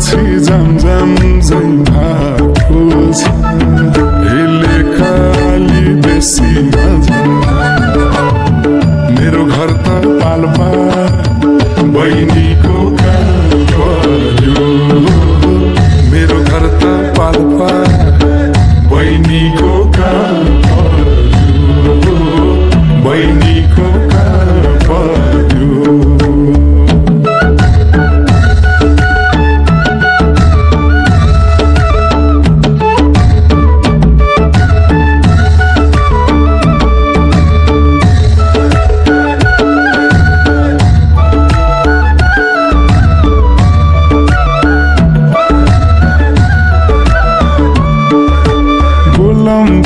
पछि जमजम झै भएको छ हेले काली बेसी मजा मेरो घर त पाल्पा बहिनीको काम पर्यो मेरो घर त पाल्पा बहिनीको काम पर्यो बहिनीको काम पर्यो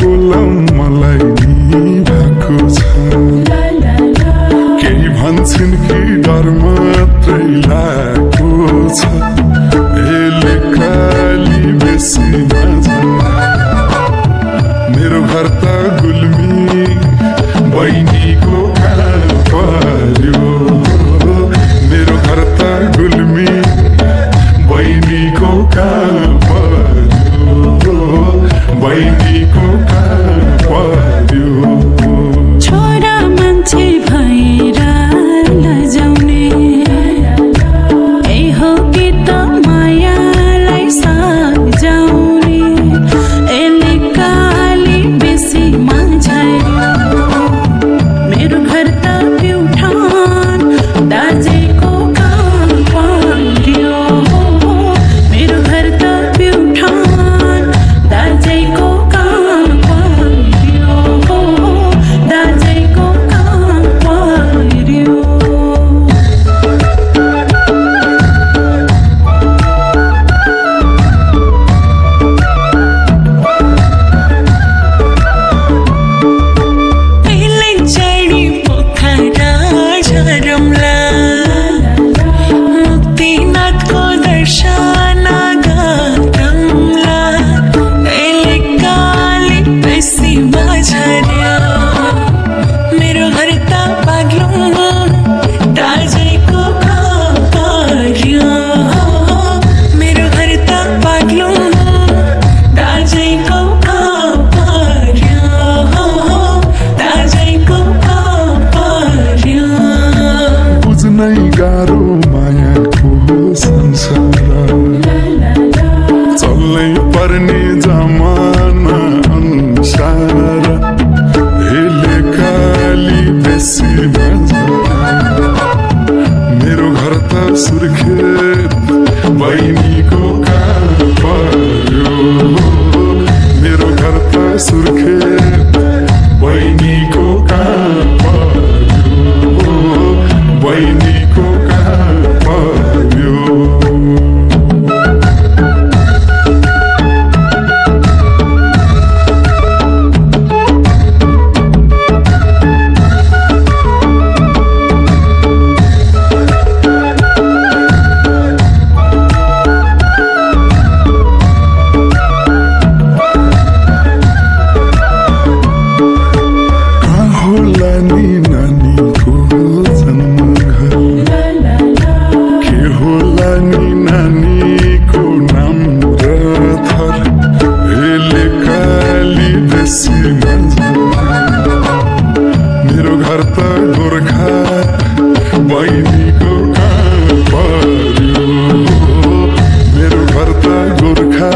बोलम मलाई नि भएको छ केही भन्छन् कि डर मात्रै लागेको छ हेले काली बेसी मजा मेरो घर त गुल्मी बहिनीको काम पर्यो मेरो घर त गुल्मी बहिनीको काम पर्यो बहिनीको काम पर्यो छोरा मान्छे भएर लजाउने ए हो कि त मायालाई सजाउने एले काली बेसी मझायो मेरो घर त प्युठान दाजेको काम पर्यो मेरो घर त प्युठान दाजेको काम पर्यो दाजेको काम पर्यो चढी पोखरा झरमला मुक्तिनाथको दर्शन गरौँला एले काली बेसी मझार्यो मेरो घर त बाग्लुङ दाजेको काम पर्यो मेरो घर त बाग्लुङ दाजेको काम पर्यो दाजेको काम पर्यो बुझ्नै गाह्रो मायाको संसार चल्नै पर्ने जमाना अनुसार हेले काली बेसी मजा मेरो घर त सुर्खेत बहिनीको काम पर्यो मेरो घर त सुर्खेत बहिनीको काम पर्यो बहिनीको काम पर्यो नानीको जन्मघर के होला नि नानीको नाम र थर हेले काली बेसी मजा मेरो घर त गोर्खा बहिनीको काम पर्यो मेरो घर त गोर्खा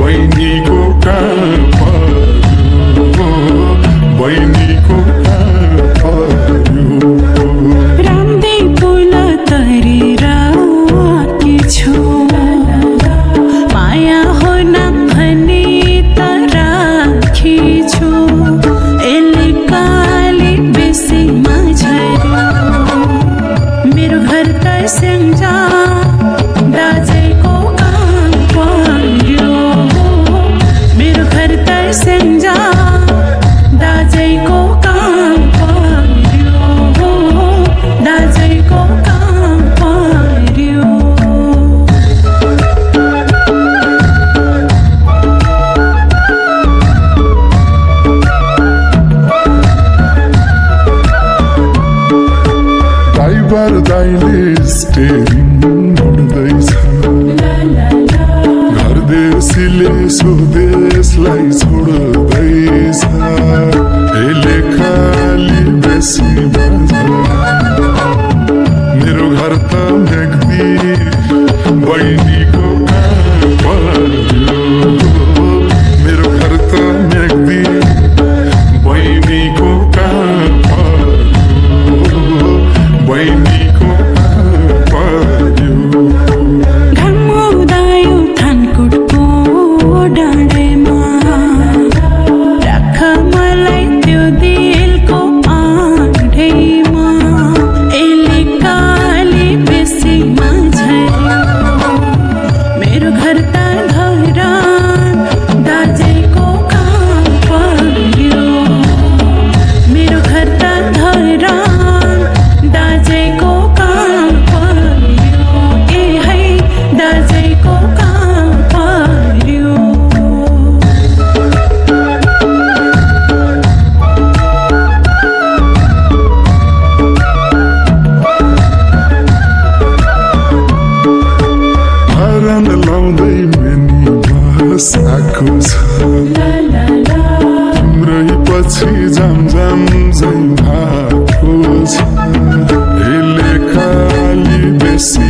बहिनीको काम पर्यो बहिनीको काम पर्यो रामदेव पुल तरेर आएकी छु माया हुन भने त राखी छु एले काली बेसी मझार्यो मेरो घर त स्याङ्जा दाजेको काम पर्यो मेरो घर त स्याङ्जा दाजेको काम पर्यो दाजेको काम पर्यो ड्राइभर दाइले स्टेरिङ मेग्दी बहिनीको कहाँ पर्यो मेरो घर त मेग्दी बहिनीको कहाँ पर्यो बहिनीको कहाँ पर्यो घाम उदायो थानकोटको डाँडेमा राख मलाई त्यो दिलको आँधैमा यसले काली बेसीमा झर्यो मेरो घर त धरान दाजेको कहाँ पर्यो मेरो घर त धरान दाजेको कहाँ पर्यो ए है दाजेको कहाँ पर्यो हरान लाउँदै मेनी बस आएको छ तिम्रै पछि जाम झै भएको छ यसले काली बेसी